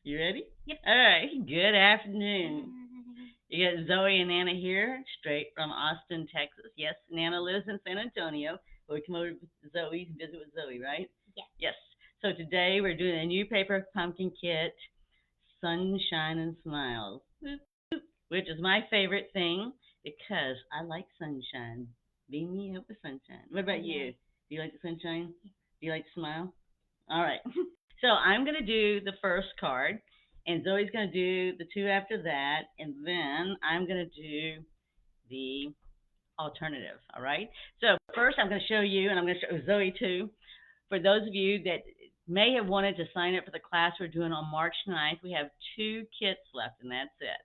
You ready? Yep. All right. Good afternoon. You got Zoe and Nana here, straight from Austin, Texas. Yes, Nana lives in San Antonio. But we come over to Zoe to visit with Zoe, right? Yes. Yes. So today we're doing a new paper pumpkin kit, Sunshine and Smiles, which is my favorite thing because I like sunshine. Beam me up with sunshine. What about you? Do you like the sunshine? Do you like to smile? All right. So I'm going to do the first card, and Zoe's going to do the two after that, and then I'm going to do the alternative. All right. So first, I'm going to show you, and I'm going to show Zoe too. For those of you that may have wanted to sign up for the class we're doing on March 9th, we have two kits left, and that's it.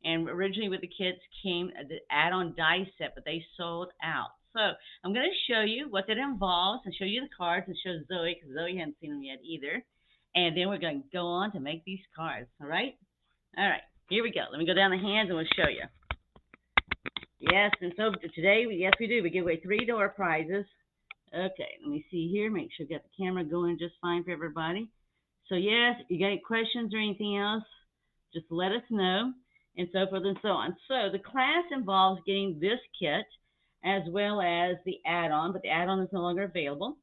And originally with the kits came the add-on die set, but they sold out. So I'm going to show you what that involves and show you the cards and show Zoe because Zoe hasn't seen them yet either. And then we're going to go on to make these cards. All right? All right. Here we go. Let me go down the hands and we'll show you. Yes, and so today, yes, we do. We give away three door prizes. Okay, let me see here. Make sure I've got the camera going just fine for everybody. So yes, if you got any questions or anything else, just let us know, and so forth and so on. So the class involves getting this kit as well as the add-on, but the add-on is no longer available,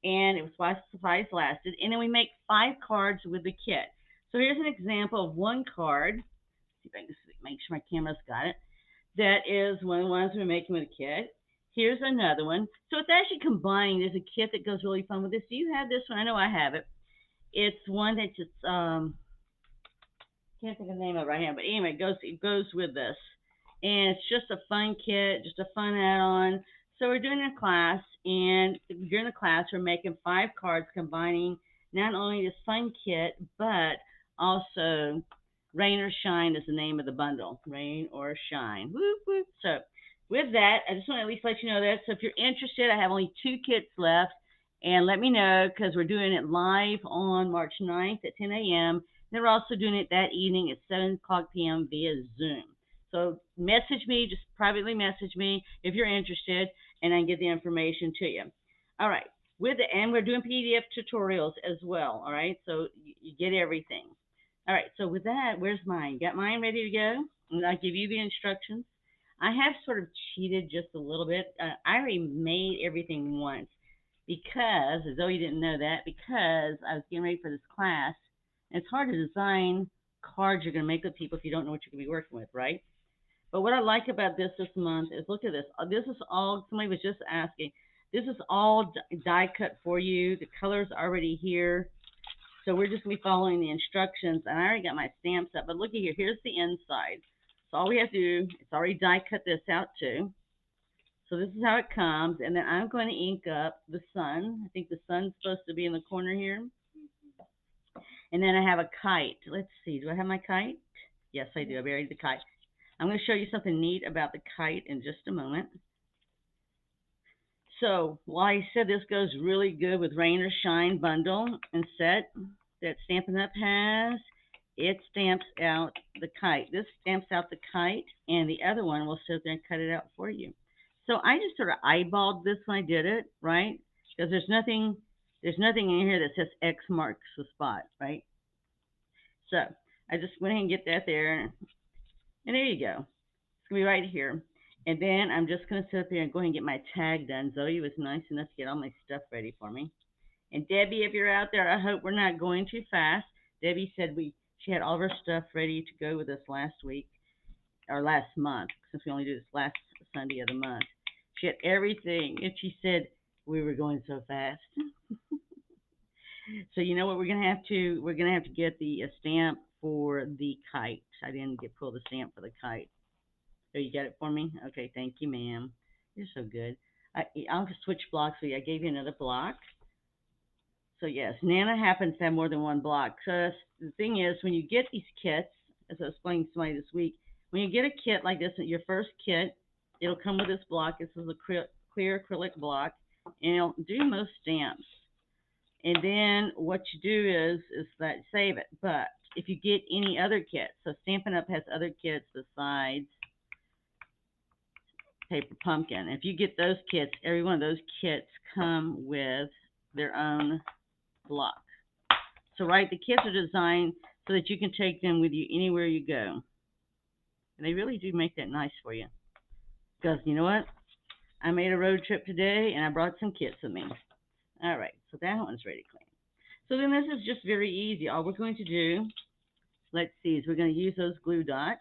and it was while supplies lasted. And then we make 5 cards with the kit. So here's an example of one card. Let's see if I can make sure my camera's got it. That is one of the ones we're making with a kit. Here's another one. So it's actually combined. There's a kit that goes really fun with this. Do you have this one? I know I have it. It's one that's just can't think of the name of it right now, but anyway, it goes with this, and it's just a fun kit, just a fun add-on. So we're doing a class, and during the class, we're making 5 cards combining not only this fun kit, but also Rain or Shine is the name of the bundle. Rain or Shine. Whoop whoop. So with that, I just want to at least let you know that. So if you're interested, I have only 2 kits left. And let me know because we're doing it live on March 9th at 10 a.m. They're also doing it that evening at 7 o'clock p.m. via Zoom. So message me, just privately message me if you're interested, and I can get the information to you. All right. And we're doing PDF tutorials as well. All right. So you get everything. All right. So with that, where's mine? Got mine ready to go? And I'll give you the instructions. I have sort of cheated just a little bit. I already made everything once because Zoe didn't know that because I was getting ready for this class. And it's hard to design cards you're going to make with people if you don't know what you're going to be working with, right? But what I like about this month is look at this. This is all somebody was just asking. This is all die cut for you. The color's already here. So we're just going to be following the instructions. And I already got my stamps up. But look at here. Here's the inside. So all we have to do, it's already die cut this out too. So this is how it comes, and then I'm going to ink up the sun. I think the sun's supposed to be in the corner here. And then I have a kite. Let's see, do I have my kite? Yes, I do. I buried the kite. I'm going to show you something neat about the kite in just a moment. So, like I said, this goes really good with Rain or Shine bundle and set that Stampin' Up! Has. It stamps out the kite. This stamps out the kite, and the other one will sit there and cut it out for you. So I just sort of eyeballed this when I did it, right? Because there's nothing in here that says X marks the spot, right? So I just went ahead and get that there, and there you go. It's gonna be right here. And then I'm just gonna sit up here and go ahead and get my tag done. Zoe was nice enough to get all my stuff ready for me. And Debbie, if you're out there, I hope we're not going too fast. Debbie said she had all of her stuff ready to go with us last week or last month, since we only do this last Sunday of the month. She had everything, and she said we were going so fast. So you know what we're gonna have to get the stamp for the kite. I didn't get pull the stamp for the kite. So you got it for me? Okay, thank you, ma'am. You're so good. I'll just switch blocks for you. I gave you another block. So yes, Nana happens to have more than one block. So the thing is, when you get these kits, as I was explaining to somebody this week, when you get a kit like this, your first kit, it'll come with this block. This is a clear acrylic block, and it'll do most stamps. And then what you do is that save it. But if you get any other kits, so Stampin' Up! Has other kits besides Paper Pumpkin. If you get those kits, every one of those kits come with their own block. So, right, the kits are designed so that you can take them with you anywhere you go. And they really do make that nice for you. Because you know what? I made a road trip today and I brought some kits with me. All right, so that one's ready to clean. So then this is just very easy. All we're going to do, let's see, is we're going to use those glue dots.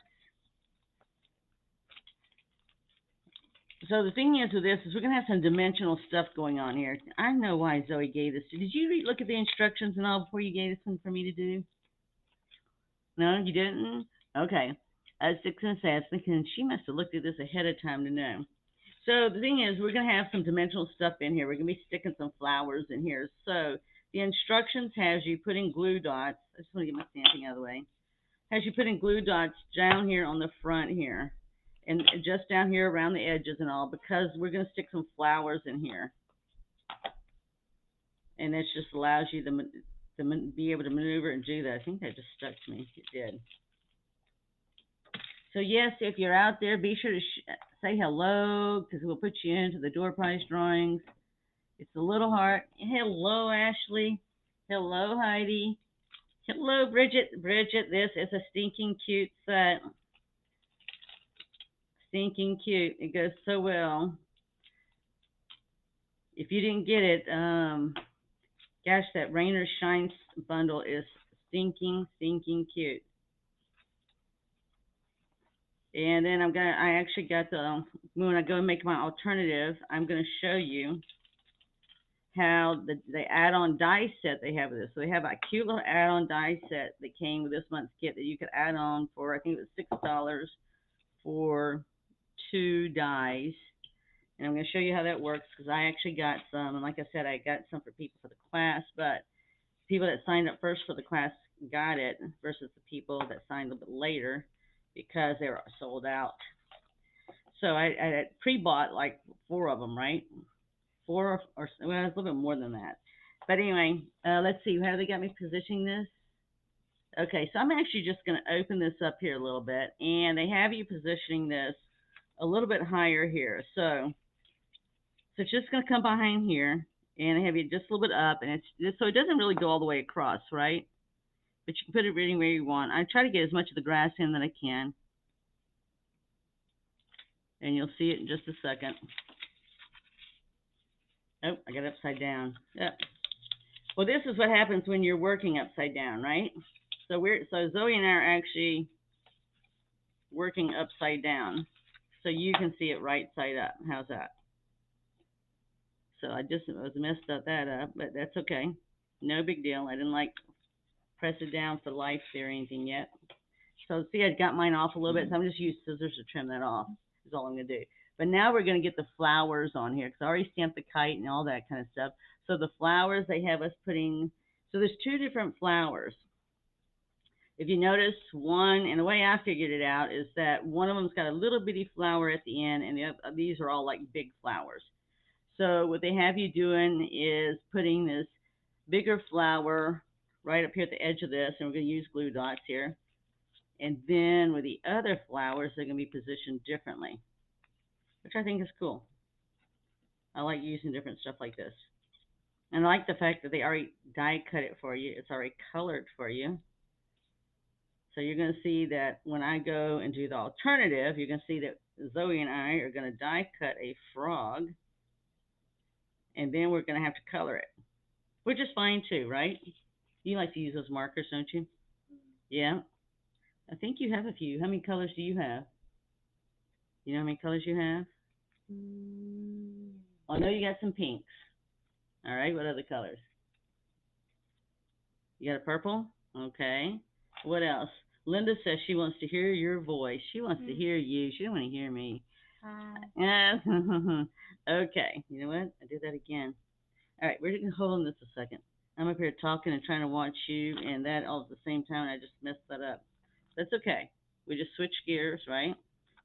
So the thing is with this is we're going to have some dimensional stuff going on here. I know why Zoe gave this to you. Did you look at the instructions and all before you gave this one for me to do? No, you didn't? Okay. I was just going to say, I was thinking she must have looked at this ahead of time to know. So the thing is, we're going to have some dimensional stuff in here. We're going to be sticking some flowers in here. So the instructions has you putting glue dots. I just want to get my stamping out of the way. Has you putting glue dots down here on the front here. And just down here around the edges and all, because we're going to stick some flowers in here. And this just allows you to be able to maneuver and do that. I think that just stuck to me. It did. So yes, if you're out there, be sure to say hello, because we'll put you into the door prize drawings. It's a little heart. Hello, Ashley. Hello, Heidi. Hello, Bridget. Bridget, this is a stinking cute set. Stinking cute. It goes so well. If you didn't get it, gosh, that Rain or Shine bundle is stinking, stinking cute. And then I actually got when I go and make my alternative, I'm gonna show you how the add-on die set they have with this. So they have a cute little add-on die set that came with this month's kit that you could add on for, I think it was $6 for 2 dies. And I'm going to show you how that works because I actually got some. And like I said, I got some for people for the class, but people that signed up first for the class got it versus the people that signed a little bit later because they were sold out. So I pre-bought like 4 of them, right? 4 or well, it's a little bit more than that. But anyway, let's see. How do they got me positioning this? Okay, so I'm actually just going to open this up here a little bit, and they have you positioning this a little bit higher here. So it's just going to come behind here, and they have you just a little bit up, and it's so it doesn't really go all the way across, right? But you can put it anywhere you want. I try to get as much of the grass in that I can, and you'll see it in just a second. Oh, I got it upside down. Yep. Well, this is what happens when you're working upside down, right? So Zoe and I are actually working upside down, so you can see it right side up. How's that? So I just was messed that up, but that's okay. No big deal. I didn't like press it down for life there or anything yet. So see, I got mine off a little bit, so I'm just using scissors to trim that off. Is all I'm gonna do. But now we're gonna get the flowers on here because I already stamped the kite and all that kind of stuff. So the flowers they have us putting. So there's 2 different flowers. If you notice one, and the way I figured it out is that one of them's got a little bitty flower at the end, and these are all like big flowers. So what they have you doing is putting this bigger flower right up here at the edge of this, and we're going to use glue dots here. And then with the other flowers, they're going to be positioned differently, which I think is cool. I like using different stuff like this. And I like the fact that they already die cut it for you. It's already colored for you. So you're going to see that when I go and do the alternative, you're going to see that Zoe and I are going to die cut a frog, and then we're going to have to color it, which is fine too, right? You like to use those markers, don't you? Yeah. I think you have a few. How many colors do you have? You know how many colors you have? Well, I know you got some pinks. All right. What other colors? You got a purple? Okay. What else? Linda says she wants to hear your voice. She wants to hear you. She don't want to hear me. Okay. You know what? I did that again. All right. We're going to hold on this a second. I'm up here talking and trying to watch you, and that all at the same time, and I just messed that up. That's okay. We just switched gears, right?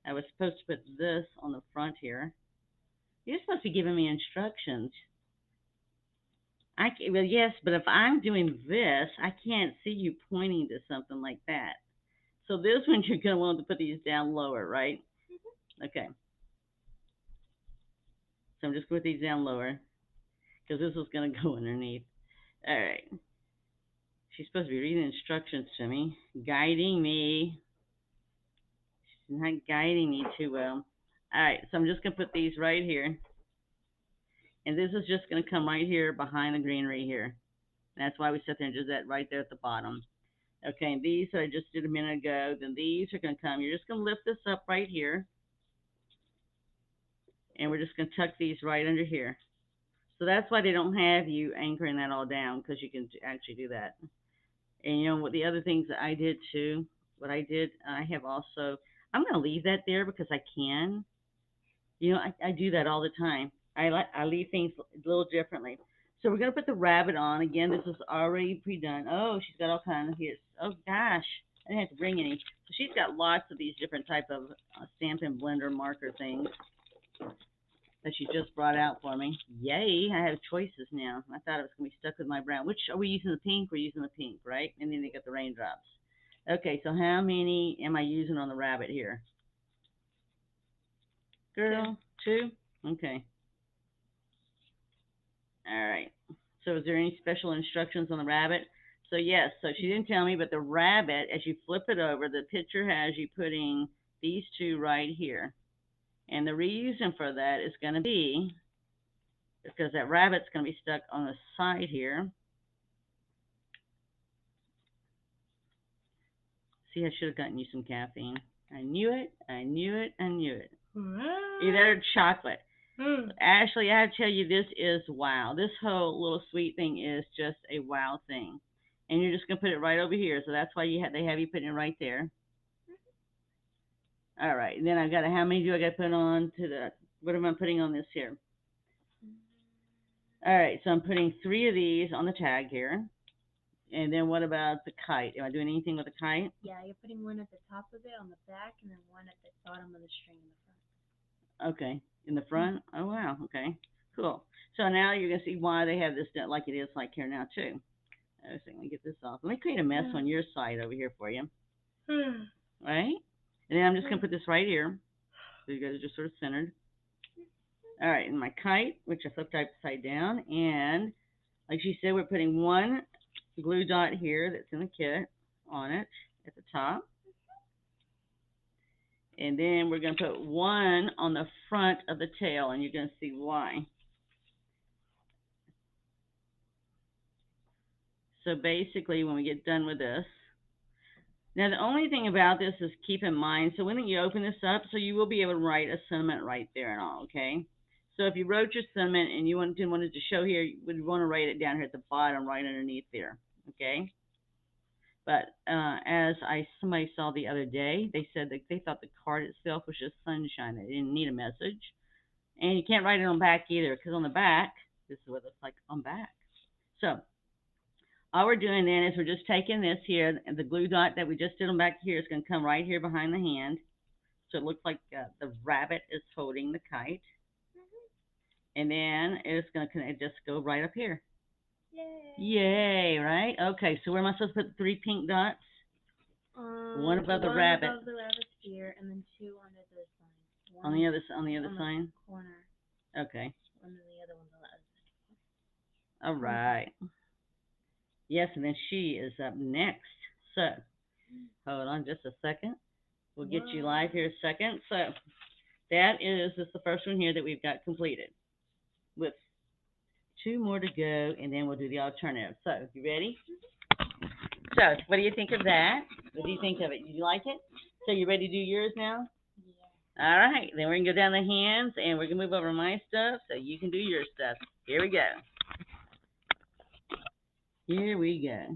I was supposed to put this on the front here. You're supposed to be giving me instructions. Well, yes, but if I'm doing this, I can't see you pointing to something like that. So this one, you're going to want to put these down lower, right? Okay. So I'm just going to put these down lower because this is going to go underneath. All right. She's supposed to be reading instructions to me, guiding me. She's not guiding me too well. All right, so I'm just gonna put these right here, and this is just gonna come right here behind the greenery here. That's why we sit there and do that right there at the bottom. Okay, and these I just did a minute ago. Then these are gonna come. You're just gonna lift this up right here, and we're just gonna tuck these right under here. So that's why they don't have you anchoring that all down because you can actually do that. And you know what the other things that I did too, what I did, I have also, I'm going to leave that there because I can. You know, I do that all the time. I leave things a little differently. So we're going to put the rabbit on. Again, this is already pre-done. Oh, she's got all kinds of here. Oh gosh, I didn't have to bring any. So she's got lots of these different type of Stampin' Blender marker things that she just brought out for me. Yay, I have choices now. I thought it was going to be stuck with my brown. Which are we using, the pink? We're using the pink, right? And then they got the raindrops. Okay, so how many am I using on the rabbit here? Girl, two? Okay. All right. So is there any special instructions on the rabbit? So yes, so she didn't tell me, but the rabbit, as you flip it over, the picture has you putting these two right here. And the reason for that is going to be because that rabbit's going to be stuck on the side here. See, I should have gotten you some caffeine. I knew it. I knew it. I knew it. Either chocolate. Ashley, I have to tell you, this is wow. This whole little sweet thing is just a wow thing. And you're just going to put it right over here. So that's why they have you putting it right there. All right. And then I've got how many do I got to put on to the, what am I putting on this here? All right. So I'm putting 3 of these on the tag here. And then what about the kite? Am I doing anything with the kite? Yeah, you're putting one at the top of it on the back and then one at the bottom of the string in the front. Okay. In the front? Oh, wow. Okay. Cool. So now you're going to see why they have this like it is like here now, too. So let me get this off. Let me create a mess on your side over here for you. Right? And then I'm just going to put this right here. So you guys are just sort of centered. All right. And my kite, which I flipped upside down. And like she said, we're putting one glue dot here that's in the kit on it at the top. And then we're going to put one on the front of the tail, and you're going to see why. So basically, when we get done with this, now the only thing about this is keep in mind, so when you open this up, so you will be able to write a sentiment right there and all, okay? So if you wrote your sentiment and you didn't want it to show here, you would want to write it down here at the bottom, right underneath there, okay? But as somebody saw the other day, they said that they thought the card itself was just sunshine. They didn't need a message. And you can't write it on back either, because on the back, this is what it looks like on back. So all we're doing then is we're just taking this here, and the glue dot that we just did on back here is going to come right here behind the hand. So it looks like the rabbit is holding the kite. And then it's going to just go right up here. Yay, right? Okay, so where am I supposed to put the 3 pink dots? One above the rabbit. One above the rabbit's ear, and then 2 under the sign. On the other sign? Corner. Okay. And then the other one's on the other side. All right. Yes, and then she is up next. So, hold on just a second. We'll get you live here a second. So, that is the first one here that we've got completed. With 2 more to go, and then we'll do the alternative. So, you ready? So, what do you think of that? What do you think of it? Did you like it? So, you ready to do yours now? Yeah. All right. Then we're going to go down the hands, and we're going to move over my stuff so you can do your stuff. Here we go. Here we go.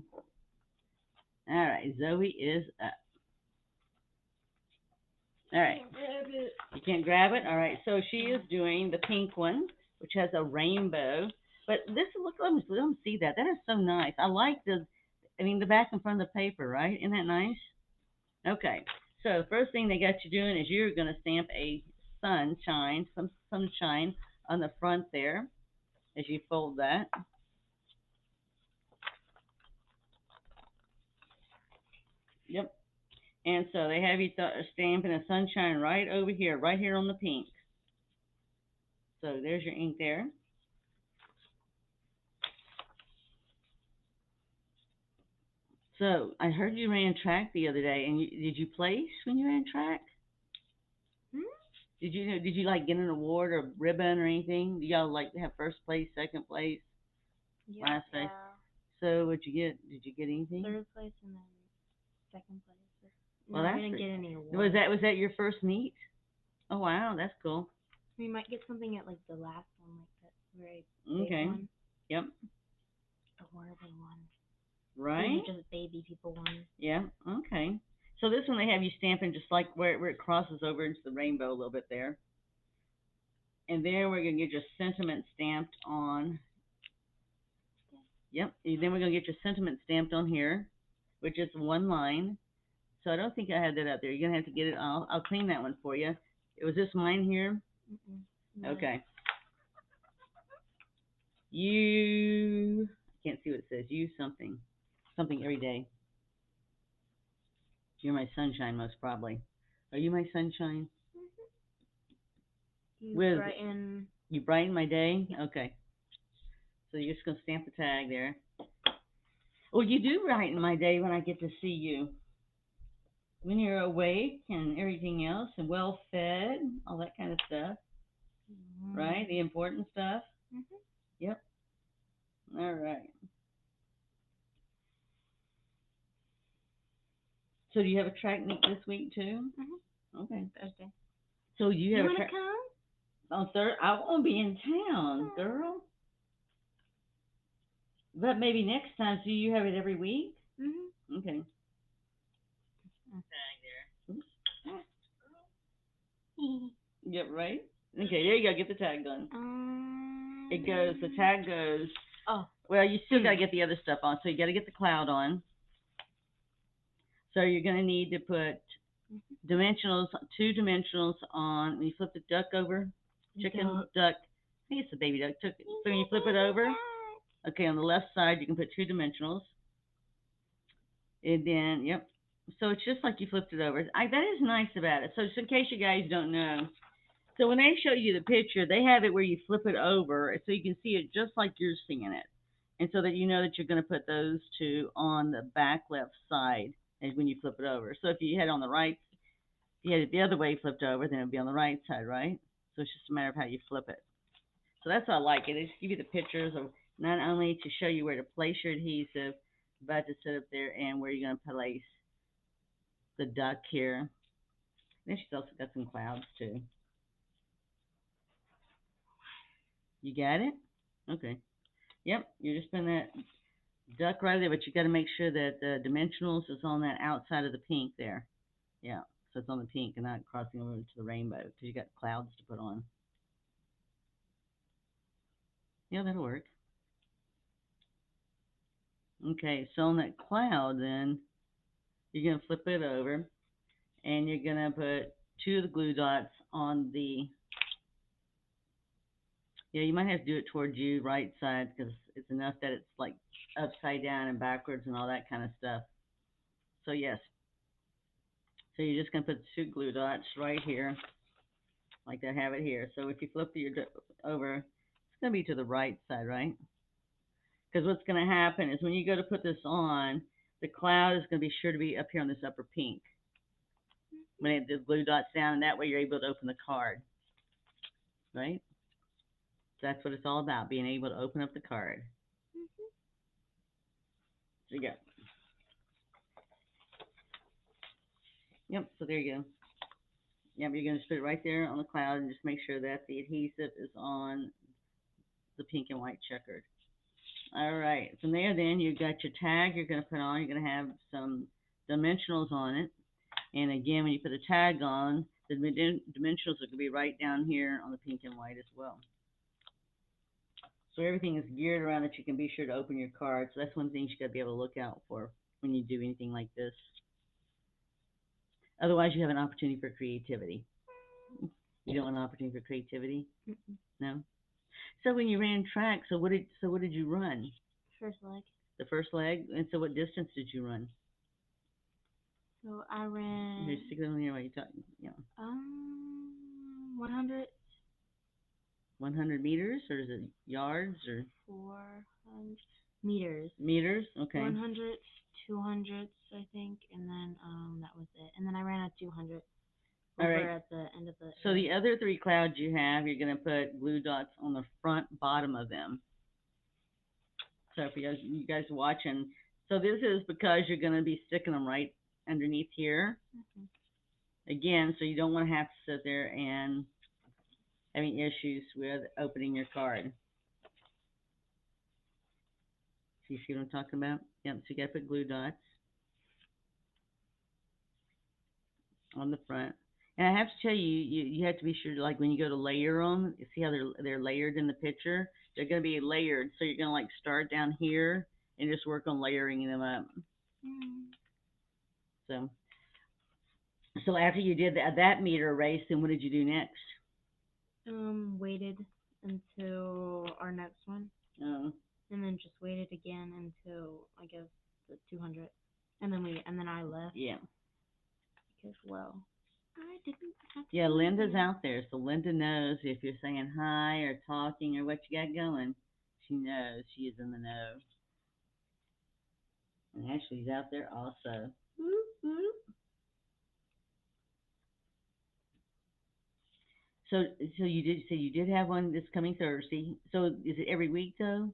All right. Zoe is up. All right. You can't grab it? All right. So, she is doing the pink one, which has a rainbow. But this, look, let me see that. That is so nice. I like the back and front of the paper, right? Isn't that nice? Okay. So the first thing they got you doing is you're going to stamp a some sunshine on the front there as you fold that. Yep. And so they have you stamping a sunshine right over here, right here on the pink. So there's your ink there. So I heard you ran track the other day, and did you place when you ran track? Hmm? Did you like get an award or ribbon or anything? Do y'all like have first place, second place, Yep. last place? Yeah. So what'd you get? Did you get anything? Third place and then second place. Well, No, we that's didn't pretty. get any Was awards. that your first meet? Oh wow, that's cool. We might get something at like the last one, like that very big Okay. one, Yep. awarded one. These Right. are just baby people ones. Yeah. Okay. So this one they have you stamping just like where it crosses over into the rainbow a little bit there, and then we're gonna get your sentiment stamped on. Yep. And then we're gonna get your sentiment stamped on here, which is one line. So I don't think I had that up there. You're gonna have to get it. I'll clean that one for you. Was this mine here? Mm-mm. No. Okay. You. I can't see what it says. You something. Something every day. You're my sunshine, most probably. Are you my sunshine? You With brighten. you brighten my day. Yeah. Okay. So you're just gonna stamp the tag there. Well, you do brighten my day when I get to see you. When you're awake and everything else and well fed, all that kind of stuff, right? The important stuff. Mm-hmm. Yep. All right. So do you have a track meet this week too? Mm-hmm. Okay. Thursday. So you You have a wanna track come? on third. I won't be in town, girl. But maybe next time. So you have it every week? Mm-hmm. Okay. Yep, right? Okay, there you go. Get the tag done. It goes, the tag goes, Oh. well, you still got to get the other stuff on. So you got to get the cloud on. So you're going to need to put dimensionals, two dimensionals on. When you flip the duck over, chicken, duck, I think it's the baby duck. So when you flip it over, okay, on the left side, you can put two dimensionals. And then, yep. So it's just like you flipped it over. That is nice about it. So just in case you guys don't know, so when they show you the picture, they have it where you flip it over so you can see it just like you're seeing it. And so that you know that you're going to put those two on the back left side as when you flip it over. So if you had it on the right, if you had it the other way flipped over, then it would be on the right side, right? So it's just a matter of how you flip it. So that's why I like it. They just give you the pictures of not only to show you where to place your adhesive, but to sit up there and where you're going to place the duck here. Then she's also got some clouds too. You got it? Okay. Yep, you're just putting that duck right there, but you got to make sure that the dimensionals is on that outside of the pink there. Yeah, so it's on the pink and not crossing over to the rainbow because you got clouds to put on. Yeah, that'll work. Okay, so on that cloud, then you're gonna flip it over and you're gonna put two of the glue dots on the. Yeah, you might have to do it towards you right side because it's enough that it's like upside down and backwards and all that kind of stuff. So yes, so you're just gonna put two glue dots right here, like I have it here. So if you flip your over, it's gonna be to the right side, right? Because what's gonna happen is when you go to put this on, the cloud is gonna be sure to be up here on this upper pink when the glue dots down, and that way you're able to open the card, right? So that's what it's all about, being able to open up the card. So you go. Yep. So there you go. Yep. You're gonna just put it right there on the cloud and just make sure that the adhesive is on the pink and white checkered. All right. From there, then you got your tag you're going to put on. You're going to have some dimensionals on it. And again, when you put a tag on, the dimensionals are going to be right down here on the pink and white as well. So everything is geared around that you can be sure to open your card. So that's one thing you got to be able to look out for when you do anything like this. Otherwise, you have an opportunity for creativity. You don't want an opportunity for creativity? No. So when you ran track, so what did you run? First leg. The first leg, and so what distance did you run? So I ran. You're sticking on here while you talk. Yeah. 100. 100 meters, or is it yards, or 400 meters. meters? Okay. 100 200s, I think, and then that was it. And then I ran a 200 All over right. at the end of the So A. the other three clouds you have, you're going to put glue dots on the front bottom of them. So if you guys are watching, so this is because you're going to be sticking them right underneath here. Mhm. Again, so you don't want to have to sit there and having issues with opening your card. So you see what I'm talking about? Yep, so you got to put glue dots on the front. And I have to tell you, you have to be sure, like when you go to layer them, you see how they're layered in the picture? They're going to be layered, so you're going to like start down here and just work on layering them up. Mm. So, so after you did that meter race, then what did you do next? Waited until our next one, Oh, and then just waited again until I guess the 200, and then I left yeah. because I didn't have to Yeah, do Linda's anything. out there, so Linda knows if you're saying hi or talking or what you got going. She knows. She is in the know. And Ashley's out there also. Whoop, whoop. So, so you did have one this coming Thursday. So, is it every week though?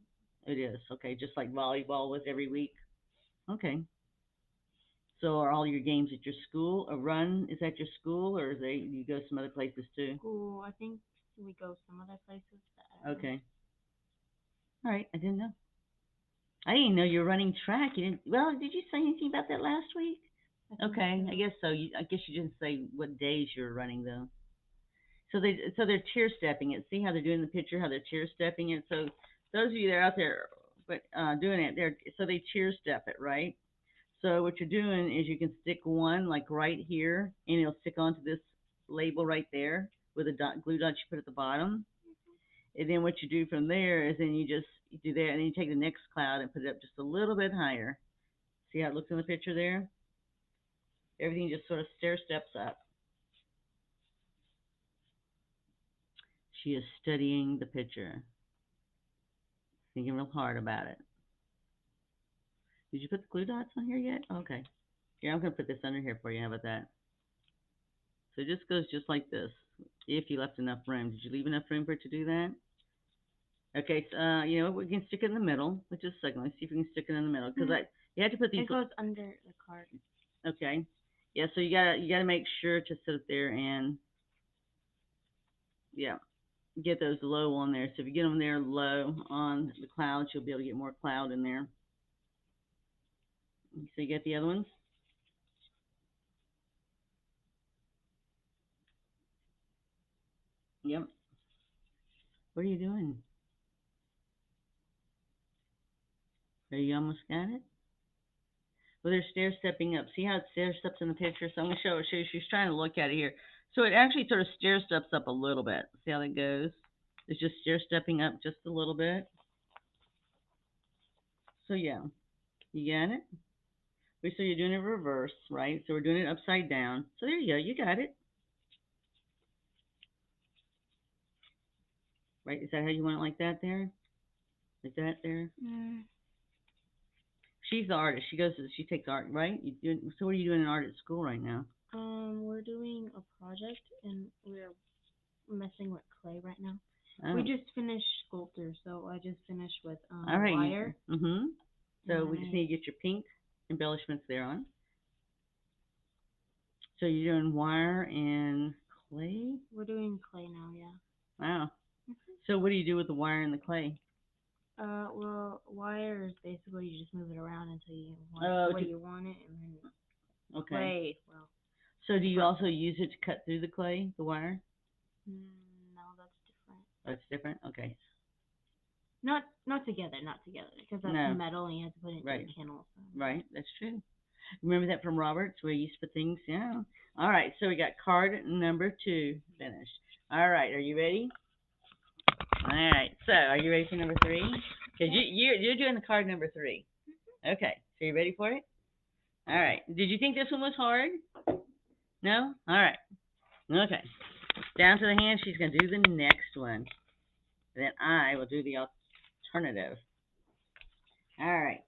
It is. Okay, just like volleyball was every week. Okay. So, are all your games at your school? A run is at your school, or is they you go some other places too? School, I think we go some other places that I don't know. Okay. All right. I didn't know. I didn't know you were running track. You didn't. Well, did you say anything about that last week? I think Okay. I so. guess so. I guess you didn't say what days you were running though. So they're tier stepping it. See how they're doing the picture, how they're tier stepping it. So those of you that are out there but doing it, they tier step it, right? So what you're doing is you can stick one like right here, and it'll stick onto this label right there with a glue dot you put at the bottom. And then what you do from there is then you do that, and then you take the next cloud and put it up just a little bit higher. See how it looks in the picture there? Everything just sort of stair steps up. She is studying the picture, thinking real hard about it. Did you put the glue dots on here yet? Okay. Here, I'm going to put this under here for you. How about that? So it just goes just like this. If you left enough room. Did you leave enough room for it to do that? Okay, so, we can stick it in the middle. Let's just a second. Let's see if we can stick it in the middle. Because you have to put these. It goes under the card. Okay. Yeah, so you gotta make sure to sit there and, yeah, get those low on there. So if you get them there low on the clouds, you'll be able to get more cloud in there. So you get the other ones? Yep. What are you doing? Are you almost got it? Well, they're stair stepping up. See how it stair steps in the picture? So I'm going to show you. She's trying to look at it here. So it actually sort of stair steps up a little bit. See how that goes? It's just stair stepping up just a little bit. So yeah, you got it? So you're doing it reverse, right? So we're doing it upside down. So there you go. You got it. Right? Is that how you want it like that there? Like that there? Mm. She's the artist. She takes art, right? So what are you doing in art at school right now? We're doing a project and we're messing with clay right now. Oh, We just finished sculptor, so I just finished with all right. wire. Mm-hmm. So And we then just need to get your pink embellishments there on. So you're doing wire and clay? we're doing clay now, yeah. Wow. Mhm. So what do you do with the wire and the clay? Well, wire is basically you just move it around until you want it Oh, the way you want it, and then okay. clay, well, So do you different. also use it to cut through the clay, the wire? No, that's different. That's different? Okay. Not together, not together, because that's No. metal and you have to put it into Right. a kennel. So. Right. That's true. Remember that from Roberts where you used to put things? Yeah. All right. So we got card number 2 finished. All right. Are you ready? All right. So are you ready for number 3? Because you're doing the card number 3. Okay. So you ready for it? All right. Did you think this one was hard? No? All right. Okay. Down to the hand. She's going to do the next one. Then I will do the alternative. All right.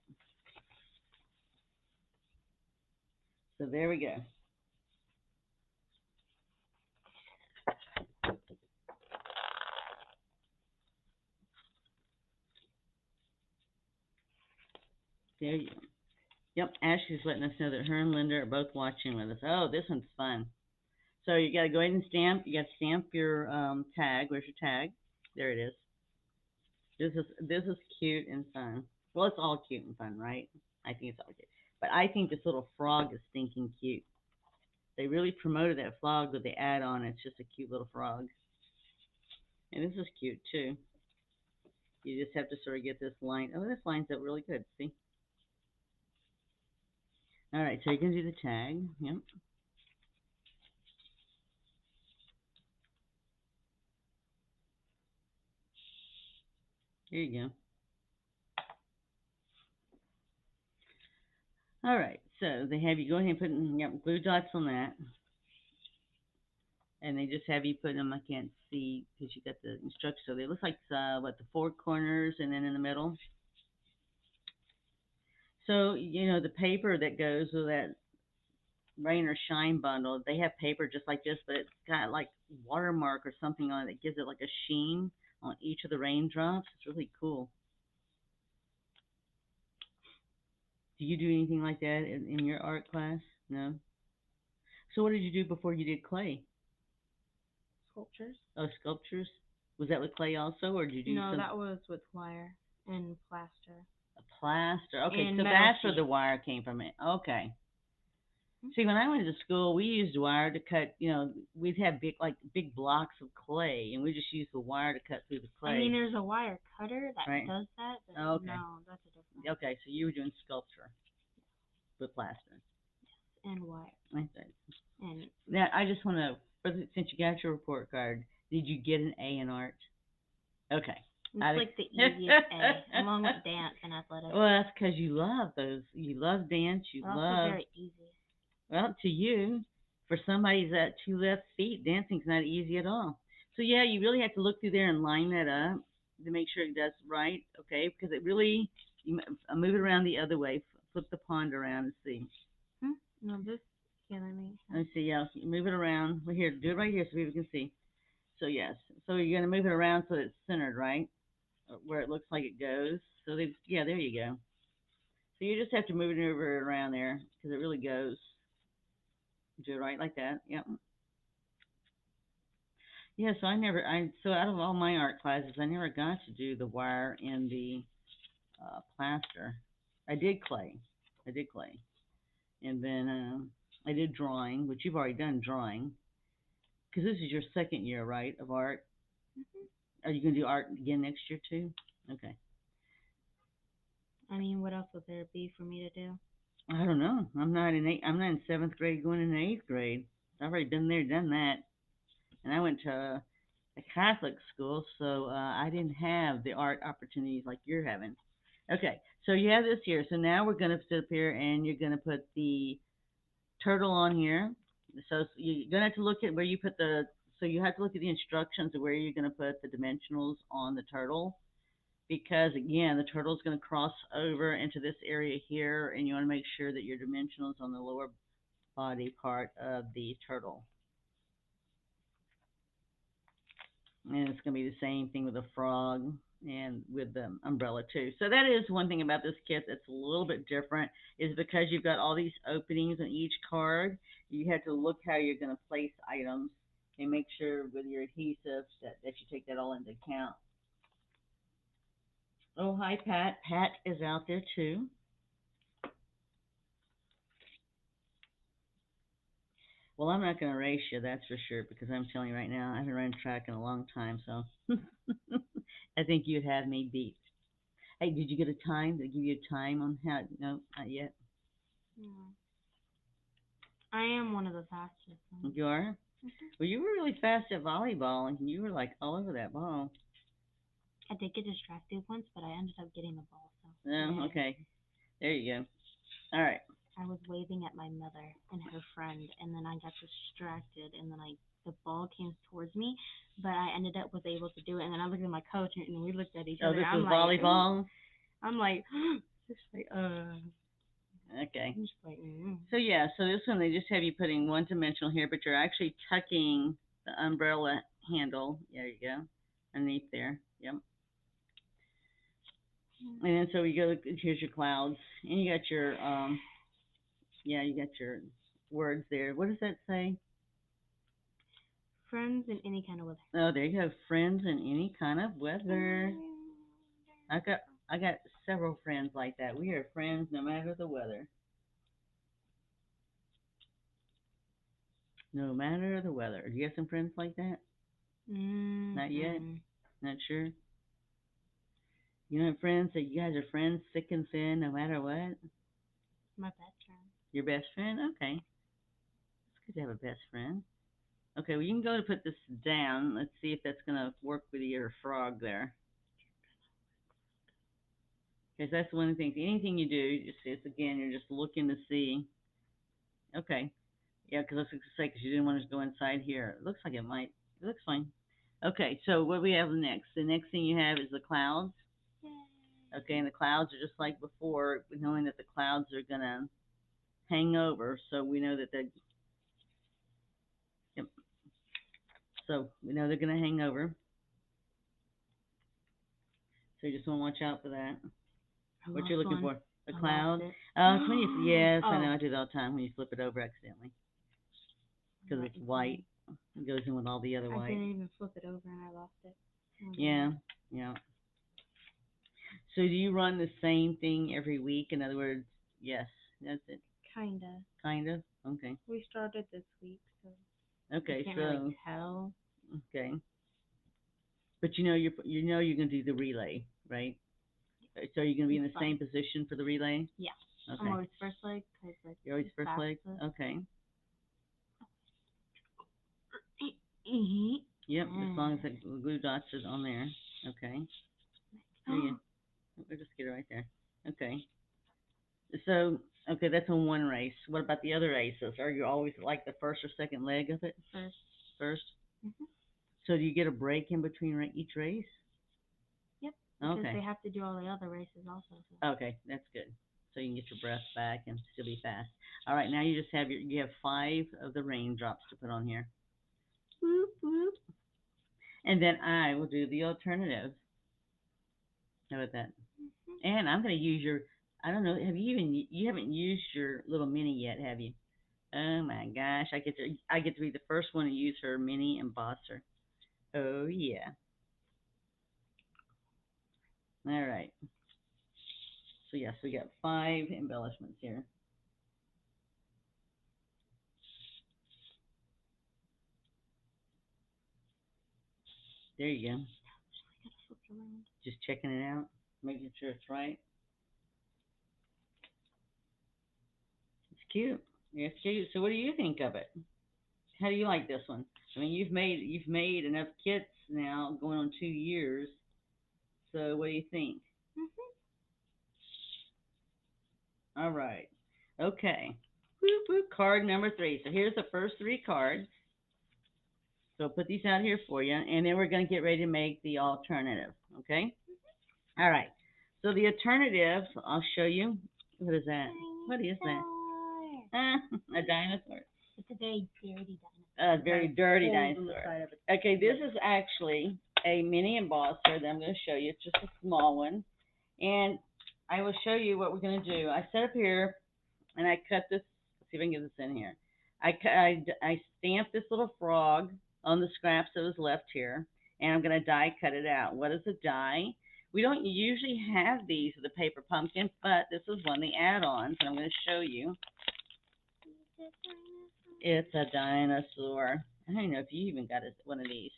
So there we go. There you go. Yep, Ashley's letting us know that her and Linda are both watching with us. Oh, this one's fun. So you got to go ahead and stamp. You got to stamp your tag. Where's your tag? There it is. This is cute and fun. Well, it's all cute and fun, right? I think it's all cute. But I think this little frog is stinking cute. They really promoted that frog with the add-on. It's just a cute little frog, and this is cute too. You just have to sort of get this line. Oh, this lines up really good. See? All right, so you can do the tag. Yep. Here you go. All right, so they have you go ahead and put yep, glue dots on that, and they just have you put them. I can't see because you got the instructions. So they look like what the four corners and then in the middle. So the paper that goes with that rain or shine bundle, they have paper just like this, but it's got like watermark or something on it that gives it like a sheen on each of the raindrops. It's really cool. Do you do anything like that in your art class? No. So what did you do before you did clay? Sculptures? Oh, sculptures. Was that with clay also, or did you do No, some that was with wire and plaster a plaster? Okay, and so metal that's where the sheet. wire came from. It. Okay. Hmm? See, when I went to school, we used wire to cut. We'd have big blocks of clay, and we just used the wire to cut through the I mean, clay, there's a wire cutter that right? does that, but Okay. no, that's a different. Okay, so you were doing sculpture with plaster. And wire I see. and Now, I just want to, since you got your report card, did you get an A in art? Okay. it's like the easiest A, along with dance and athletics. Well, that's because you love those. You love dance. You But also love, very easy. well, to you, for somebody that two left feet, dancing's not easy at all. So yeah, you really have to look through there and line that up to make sure that's right. Okay, because it really, move it around the other way. Flip the pond around and see. Hmm? No, this. Yeah, let me. Let me see. Yeah, move it around. Well, here, do it right here so people can see. So yes, so you're gonna move it around so it's centered, right, where it looks like it goes. So yeah, there you go. So you just have to move it over around there because it really goes. Do it right like that. Yep. Yeah. So so out of all my art classes, I never got to do the wire and the plaster. I did clay. I did clay, and then I did drawing, which you've already done drawing because this is your second year, right, of art. Are you gonna do art again next year too? Okay. I mean, what else would there be for me to do? I don't know. I'm not in seventh grade going into eighth grade. I've already been there, done that, and I went to a Catholic school, so I didn't have the art opportunities like you're having. Okay, so you have this here. So now we're gonna sit up here, and you're gonna put the turtle on here. So you're gonna have to look at where you put the. So you have to look at the instructions of where you're gonna put the dimensionals on the turtle because again, the turtle is going to cross over into this area here, and you want to make sure that your dimensional is on the lower body part of the turtle. And it's going to be the same thing with the frog and with the umbrella too. So that is one thing about this kit that's a little bit different is because you've got all these openings on each card, you have to look how you're going to place items and make sure with your adhesives that you take that all into account. Oh, hi, Pat. Pat is out there too. Well, I'm not going to race you, that's for sure, because I'm telling you right now, I haven't run track in a long time, so I think you'd have me beat. Hey, did you get a time? Did they give you a time on how? No, not yet. Hmm. I am one of the fastest ones. You are? Hmm. Well, you were really fast at volleyball, and you were like all over that ball. I did get distracted once, but I ended up getting the ball. So. Oh, Yeah. okay. There you go. All right. I was waving at my mother and her friend, and then I got distracted, and then the ball came towards me, but I ended up was able to do it, and then I looked at my coach, and we looked at each Oh, other. this was volleyball? I'm like, just like, Okay. I'm just like, So yeah, so this one they just have you putting one dimensional here, but you're actually tucking the umbrella handle. There you go, underneath there. Yep. And then so you go. Here's your clouds, and you got your yeah, you got your words there. What does that say? friends in any kind of weather. Oh, there you go. Friends in any kind of weather. I got I got several friends like that. We are friends no matter the weather. No matter the weather. Do you have some friends like that? Not yet. Mm-hmm. Not sure. You know, friends that you guys are friends, thick and thin, no matter what. My best friend. Your best friend? Okay. It's good to have a best friend. Okay, well, you can go to put this down. Let's see if that's going to work with your frog there. Because that's one of the things. Anything you do, just it's again, you're just looking to see. Okay. Yeah, because I was going to say, because you didn't want to go inside here. It looks like it might. It looks fine. Okay, so what do we have next? The next thing you have is the clouds. Yay. Okay, and the clouds are just like before, knowing that the clouds are going to hang over. So we know that the yep, so we know they're going to hang over. So you just want to watch out for that. I What lost you're looking one. for? A I lost cloud? it. It's when you yes, I know Oh. I do it all the time when you flip it over accidentally because Right it's in front of white. me. It goes in with all the other I white. didn't even flip it over and I lost it. Yeah, yeah. So do you run the same thing every week? In other words, yes, that's it. Kinda. Kind of. Okay. We started this week, so I Okay. can't really So tell. okay, but you know you're gonna do the relay, right? So you're gonna be in It's the fun. same position for the relay. Yeah. I'm Okay. always first leg because it's You're always the first leg. fastest. Okay. Mm-hmm. Yep. As long as the glue dots is on there. Okay. There you go. We'll just get it right there. Okay. So, okay, that's on one race. What about the other races? Are you always like the first or second leg of it? First. First. Mm-hmm. So do you get a break in between each race? Yep. Because they Okay. have to do all the other races also. So. Okay, that's good. So you can get your breath back and still be fast. All right, now you just have you have five of the raindrops to put on here. Whoop whoop. And then I will do the alternative. How about that? Mm-hmm. And I'm going to use your. I don't know. Have you even you haven't used your little mini yet, have you? Oh my gosh, I get to be the first one to use her mini embosser. Oh yeah. All right. So yes, we got five embellishments here. There you go. I gotta flip it around. Just checking it out, making sure it's right. It's cute. Yeah, it's cute. So what do you think of it? How do you like this one? I mean, you've made enough kits now, going on 2 years. So what do you think? Mm-hmm. All right. Okay. Whoop, whoop, card number 3. So here's the first 3 cards. So put these out here for you, and then we're going to get ready to make the alternative. Okay? All right. So the alternative, I'll show you. What is that? What is that? A dinosaur. It's a very dirty A dinosaur. very dirty dinosaur. Okay, this is actually a mini embosser that I'm going to show you. It's just a small one. And I will show you what we're going to do. I set up here and I cut this. Let's see if I can get this in here. I stamped this little frog on the scraps that was left here, and I'm going to die cut it out. What is a die? We don't usually have these with the paper pumpkin, but this is one of the add-ons, and I'm going to show you. It's a dinosaur. I don't know if you even got one of these.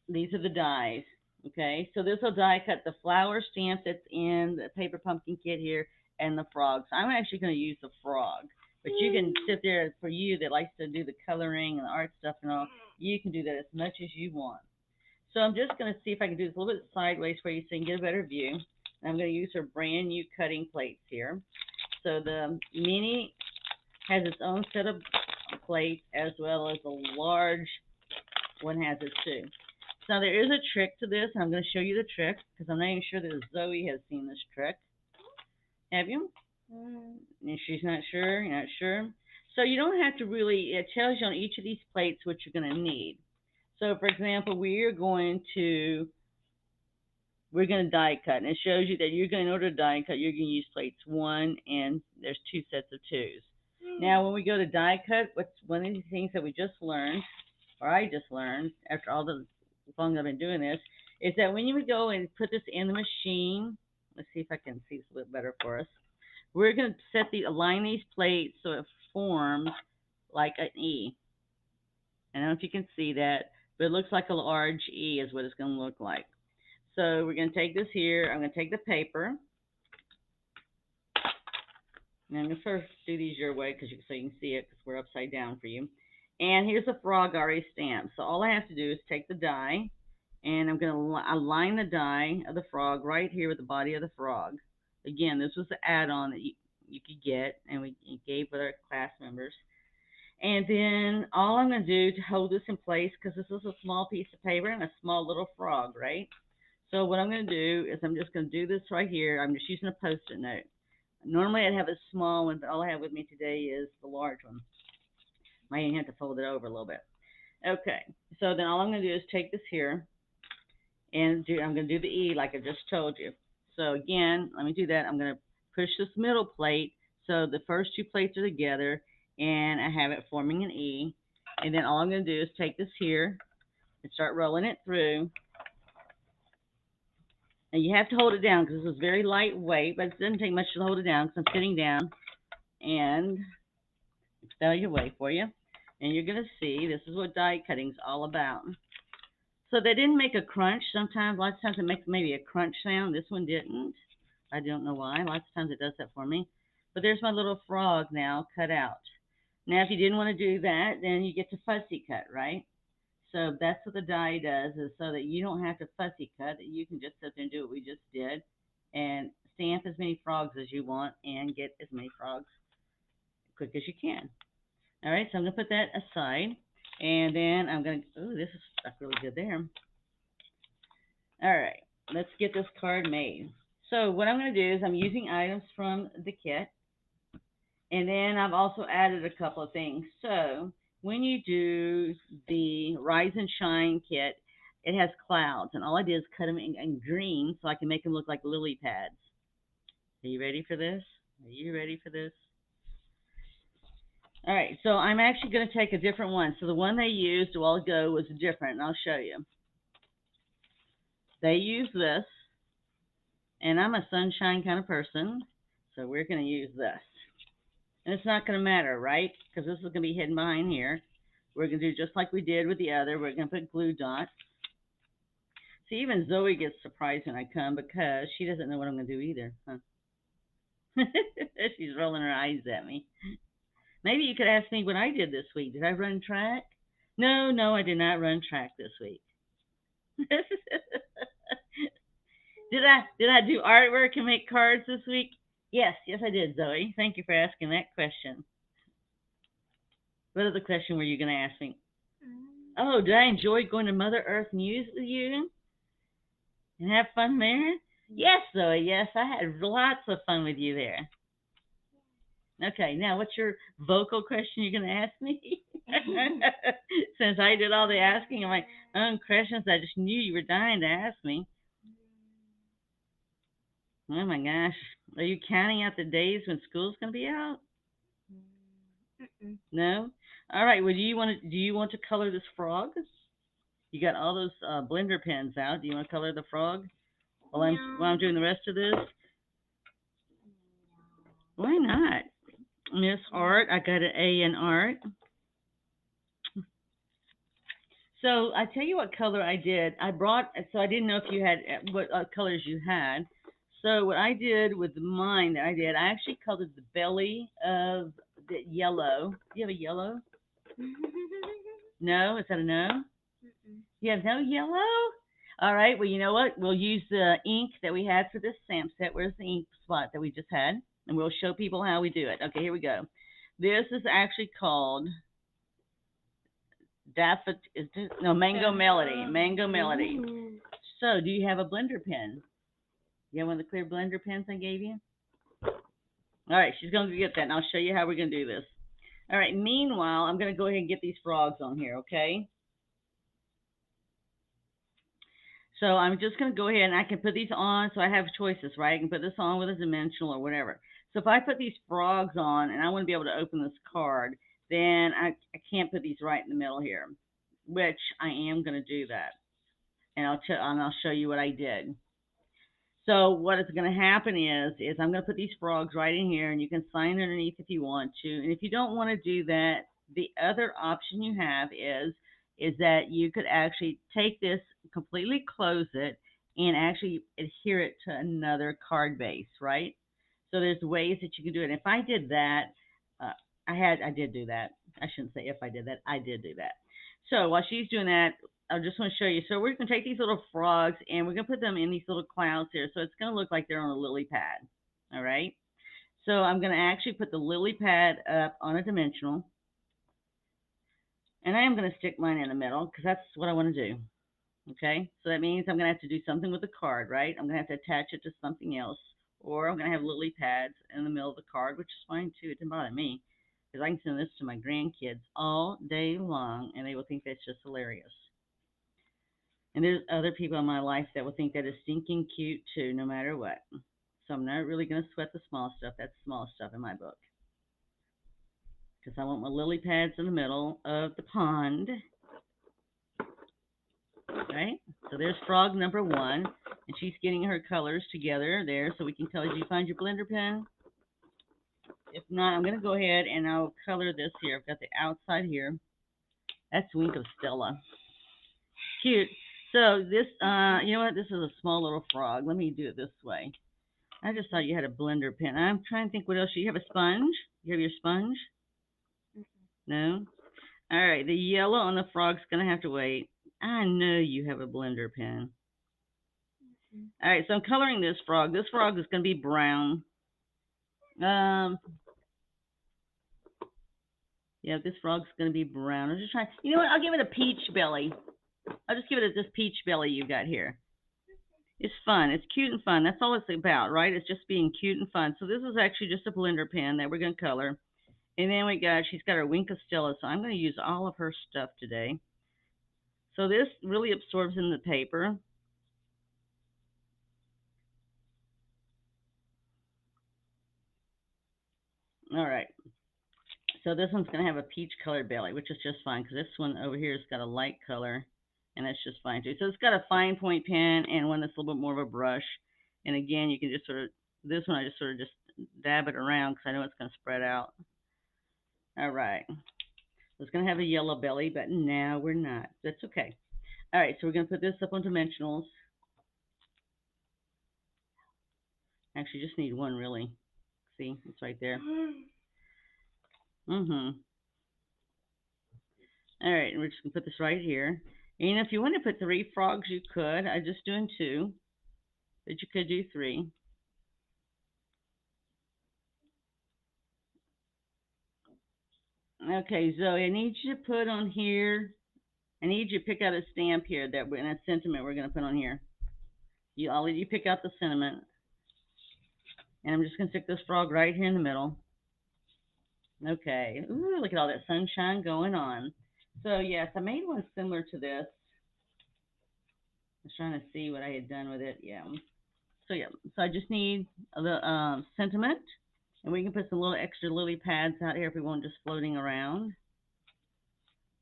These are the dies. Okay, so this will die cut the flower stamp that's in the paper pumpkin kit here and the frog. So I'm actually going to use the frog. But you can sit there, for you that likes to do the coloring and the art stuff and all, you can do that as much as you want. So I'm just going to see if I can do this a little bit sideways for you so you can get a better view. And I'm going to use her brand new cutting plates here. So the mini has its own set of plates as well as a large one has it too. Now there is a trick to this, and I'm going to show you the trick because I'm not even sure that Zoe has seen this trick. Have you? Mm. And she's not sure. You're not sure. So you don't have to really. It tells you on each of these plates what you're going to need. So, for example, we're going to die cut, and it shows you that you're going, in order to die cut, you're going to use plates one, and there's two sets of twos. Now, when we go to die cut, what's one of the things that we just learned, or I just learned after all the as long as I've been doing this, is that when you would go and put this in the machine, let's see if I can see this a little better for us. We're going to align these plates so it forms like an E. I don't know if you can see that, but it looks like a large E is what it's going to look like. So we're going to take this here. I'm going to take the paper. And I'm going to first do these your way so you can see it because we're upside down for you. And here's a frog already stamped. So all I have to do is take the die, and I'm going to align the die of the frog right here with the body of the frog. Again, this was the add-on that you could get, and we gave with our class members. And then all I'm going to do to hold this in place, because this is a small piece of paper and a small little frog, right? So what I'm going to do is I'm just going to do this right here. I'm just using a Post-it note. Normally I'd have a small one, but all I have with me today is the large one. Might have to fold it over a little bit. Okay, so then all I'm going to do is take this here and I'm going to do the E like I just told you. So again, let me do that. I'm going to push this middle plate so the first two plates are together, and I have it forming an E. And then all I'm going to do is take this here and start rolling it through. And you have to hold it down because this is very lightweight, but it doesn't take much to hold it down because I'm sitting down and spell your way for you. And you're going to see this is what die cutting is all about. So they didn't make a crunch. Sometimes, lots of times it makes maybe a crunch sound. This one didn't. I don't know why. Lots of times it does that for me. But there's my little frog now cut out. Now, if you didn't want to do that, then you get to fussy cut, right? So that's what the die does, is so that you don't have to fussy cut. That you can just sit there and do what we just did, and stamp as many frogs as you want, and get as many frogs quick as you can. All right, so I'm gonna put that aside, and then I'm gonna. Oh, this is stuck really good there. All right, let's get this card made. So what I'm gonna do is I'm using items from the kit, and then I've also added a couple of things. So when you do the Rise and Shine kit, it has clouds, and all I did is cut them in green so I can make them look like lily pads. Are you ready for this? Are you ready for this? All right, so I'm actually going to take a different one. So the one they used a while ago was different, and I'll show you. They use this, and I'm a sunshine kind of person, so we're going to use this. And it's not going to matter, right? Because this is going to be hidden behind here. We're going to do just like we did with the other. We're going to put glue dots. See, even Zoe gets surprised when I come because she doesn't know what I'm going to do either. Huh? She's rolling her eyes at me. Maybe you could ask me what I did this week. Did I run track? No, no, I did not run track this week. did I do artwork and make cards this week? Yes, yes I did, Zoe. Thank you for asking that question. What other question were you going to ask me? Oh, did I enjoy going to Mother Earth News with you and have fun there? Yes, Zoe. Yes, I had lots of fun with you there. Okay, now what's your vocal question you're going to ask me? Since I did all the asking of my own questions, I just knew you were dying to ask me. Oh my gosh, are you counting out the days when school's going to be out? No. All right. Well, do you want to color this frog? You got all those blender pens out. Do you want to color the frog while I'm doing the rest of this? Why not? Miss Art, I got an A in art. So I tell you what color I did. So I didn't know if you had what colors you had. So what I did with mine that I did, I actually colored the belly of the yellow. Do you have a yellow? No? Is that a no? You have no yellow? All right. Well, you know what? We'll use the ink that we had for this stamp set. Where's the ink spot that we just had? And we'll show people how we do it. Okay, here we go. This is actually called Mango Melody. Mango Melody. So, do you have a blender pen? You have one of the clear blender pens I gave you? All right, she's going to get that, and I'll show you how we're going to do this. All right, meanwhile, I'm going to go ahead and get these frogs on here, okay? So I'm just going to go ahead and I can put these on. So I have choices, right? I can put this on with a dimensional or whatever. So if I put these frogs on and I want to be able to open this card, then I can't put these right in the middle here, which I am going to do that. And I'll show you what I did. So what is going to happen is I'm going to put these frogs right in here, and you can sign underneath if you want to. And if you don't want to do that, the other option you have is that you could actually take this, completely close it, and actually adhere it to another card base, right? So there's ways that you can do it. And if I did that, uh, I did do that. I shouldn't say if I did that. I did do that. So while she's doing that, I just want to show you. So we're going to take these little frogs and we're going to put them in these little clouds here. So it's going to look like they're on a lily pad. All right. So I'm going to actually put the lily pad up on a dimensional. And I am going to stick mine in the middle because that's what I want to do. Okay. So that means I'm going to have to do something with the card, right? I'm going to have to attach it to something else. Or I'm going to have lily pads in the middle of the card, which is fine too. It didn't bother me because I can send this to my grandkids all day long and they will think that's just hilarious. And there's other people in my life that will think that is stinking cute too, no matter what. So I'm not really going to sweat the small stuff. That's small stuff in my book. Because I want my lily pads in the middle of the pond. Right? So there's frog number one. And she's getting her colors together there so we can color. Did you find your blender pen? If not, I'm going to go ahead and I'll color this here. I've got the outside here. That's Wink of Stella. Cute. So this, you know what? This is a small little frog. Let me do it this way. I just thought you had a blender pen. I'm trying to think what else. You have a sponge? You have your sponge? No? All right. The yellow on the frog's going to have to wait. I know you have a blender pen. All right. So I'm coloring this frog. This frog is going to be brown. Um, yeah, this frog's going to be brown. I'm just trying. You know what? I'll give it a peach belly. I'll just give it this peach belly you got here. It's fun. It's cute and fun. That's all it's about, right? It's just being cute and fun. So this is actually just a blender pen that we're going to color. And then she's got her Wink of Stella, so I'm going to use all of her stuff today. So this really absorbs in the paper. All right. So this one's going to have a peach colored belly, which is just fine because this one over here has got a light color, and that's just fine too. So it's got a fine point pen and one that's a little bit more of a brush. And again, you can just sort of, this one I just sort of just dab it around because I know it's going to spread out. All right. It's going to have a yellow belly, but now we're not. That's okay. All right, so we're going to put this up on dimensionals. Actually, just need one really. See, it's right there. Mm-hmm. All right, and we're just going to put this right here. And if you want to put three frogs, you could. I'm just doing two, but you could do three. Okay, Zoe, I need you to put on here. I need you to pick out a stamp here that and a sentiment we're going to put on here. I'll let you pick out the sentiment. And I'm just going to stick this frog right here in the middle. Okay. Ooh, look at all that sunshine going on. So yes, I made one similar to this. I was trying to see what I had done with it. Yeah. So yeah. So I just need the sentiment, and we can put some little extra lily pads out here if we want just floating around,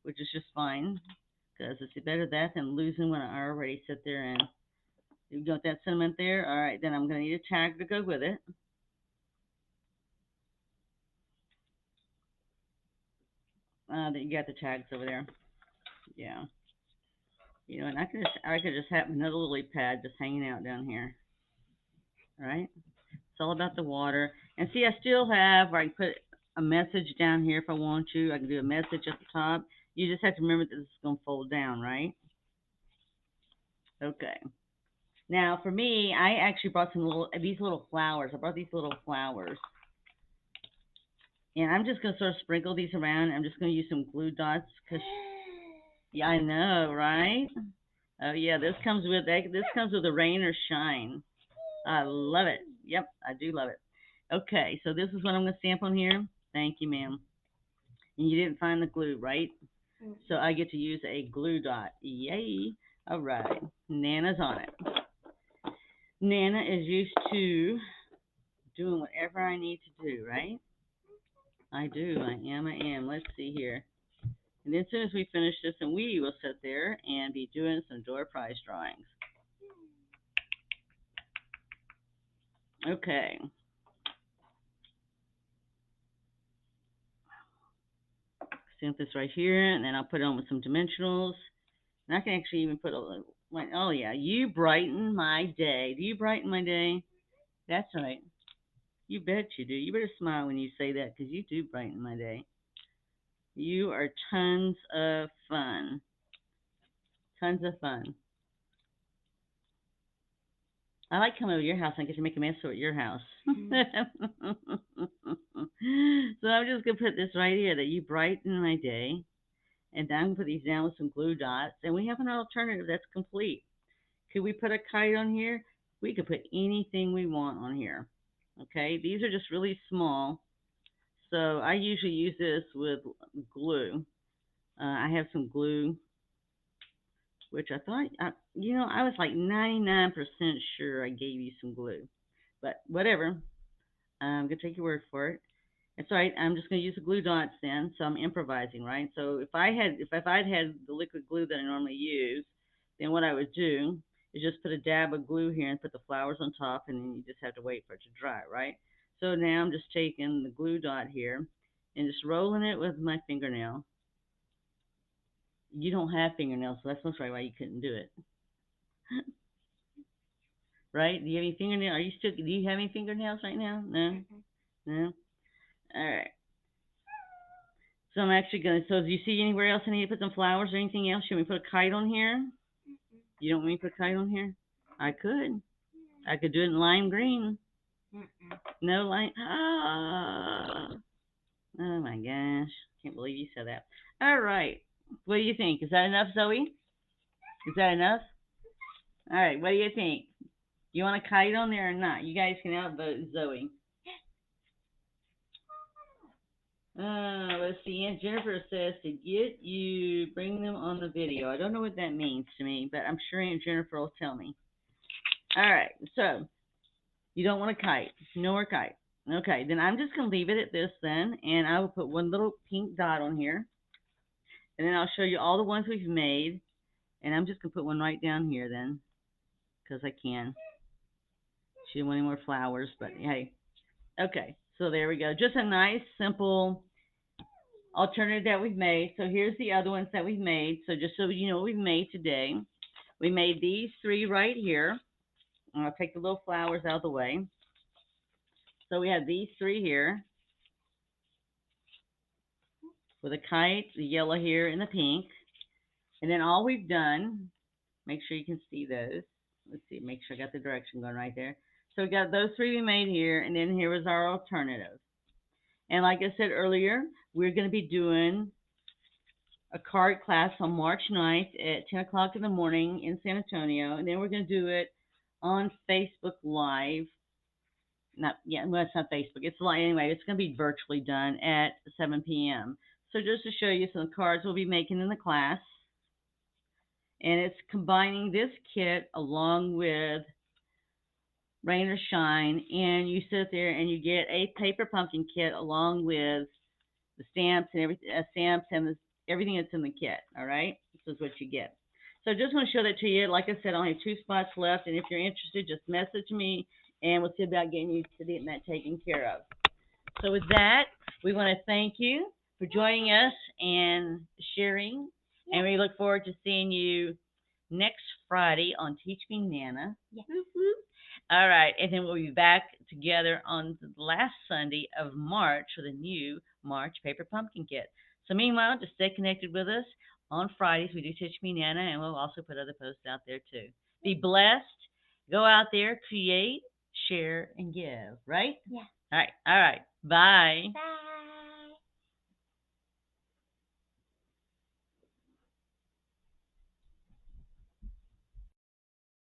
which is just fine because it's better that than losing when I already sit there and you got that sentiment there. All right, then I'm going to need a tag to go with it. That you got the tags over there. Yeah. You know, and I could just have another lily pad just hanging out down here. All right. It's all about the water. And see, I still have, I can put a message down here if I want to. I can do a message at the top. You just have to remember that this is going to fold down, right? Okay. Now, for me, I actually brought these little flowers. I brought these little flowers. And I'm just going to sort of sprinkle these around. I'm just going to use some glue dots because, yeah, I know, right? Oh yeah, this comes with the rain or shine. I love it. Yep, I do love it. Okay, so this is what I'm going to stamp on here. Thank you, ma'am. And you didn't find the glue, right? So I get to use a glue dot. Yay. All right. Nana's on it. Nana is used to doing whatever I need to do, right? I do. I am. I am. Let's see here. And then as soon as we finish this, and we will sit there and be doing some door prize drawings. Okay. Stamp this right here, and then I'll put it on with some dimensionals. And I can actually even put a like, oh yeah, you brighten my day. Do you brighten my day? That's right. You bet you do. You better smile when you say that because you do brighten my day. You are tons of fun. Tons of fun. I like coming over to your house and I get to make a mess at your house. So I'm just gonna put this right here that you brighten my day, and then I'm gonna put these down with some glue dots, and we have an alternative that's complete. Could we put a kite on here? We could put anything we want on here. Okay, these are just really small, so I usually use this with glue. I have some glue, which I thought, I was like 99% sure I gave you some glue, but whatever. I'm gonna take your word for it. That's right. I'm just gonna use the glue dots then. So I'm improvising, right? So if I'd had the liquid glue that I normally use, then what I would do is just put a dab of glue here and put the flowers on top, and then you just have to wait for it to dry, right? So now I'm just taking the glue dot here and just rolling it with my fingernail. You don't have fingernails, so that's most right why you couldn't do it, right? Do you have any fingernails? Are you still? Do you have any fingernails right now? No, no. All right. So I'm actually gonna. So do you see anywhere else I need to put some flowers or anything else? Should we put a kite on here? You don't want me to put a kite on here? I could. I could do it in lime green. No lime. Ah. Oh my gosh! Can't believe you said that. All right. What do you think? Is that enough, Zoe? Is that enough? All right. What do you think? You want a kite on there or not? You guys can outvote Zoe. Let's see. Aunt Jennifer says to get you, bring them on the video. I don't know what that means to me, but I'm sure Aunt Jennifer will tell me. All right. So you don't want a kite. No more kite. Okay. Then I'm just gonna leave it at this then, and I will put one little pink dot on here, and then I'll show you all the ones we've made, and I'm just gonna put one right down here then, because I can. She didn't want any more flowers, but hey. Okay. So there we go. Just a nice, simple alternative that we've made. So here's the other ones that we've made. So just so you know what we've made today, we made these three right here. I'll take the little flowers out of the way. So we have these three here with a kite, the yellow here, and the pink. And then all we've done, make sure you can see those. Let's see, make sure I got the direction going right there. So we got those three we made here, and then here was our alternative. And like I said earlier, we're going to be doing a card class on March 9th at 10 o'clock in the morning in San Antonio. And then we're going to do it on Facebook Live. Not, yeah, well, it's not Facebook. It's live anyway. It's going to be virtually done at 7 p.m. So just to show you some cards we'll be making in the class. And it's combining this kit along with Rain or Shine. And you sit there and you get a paper pumpkin kit along with the stamps and everything that's in the kit. All right, this is what you get. So just want to show that to you. Like I said, I only have two spots left, and if you're interested, just message me, and we'll see about getting you to getting that taken care of. So with that, we want to thank you for joining us and sharing, and we look forward to seeing you next Friday on Teach Me Nana. Yeah. Whoop, whoop. All right, and then we'll be back together on the last Sunday of March with a new March Paper Pumpkin Kit. So meanwhile, just stay connected with us. On Fridays, we do Teach Me Nana, and we'll also put other posts out there too. Be blessed. Go out there, create, share, and give, right? Yeah. All right, all right. Bye. Bye.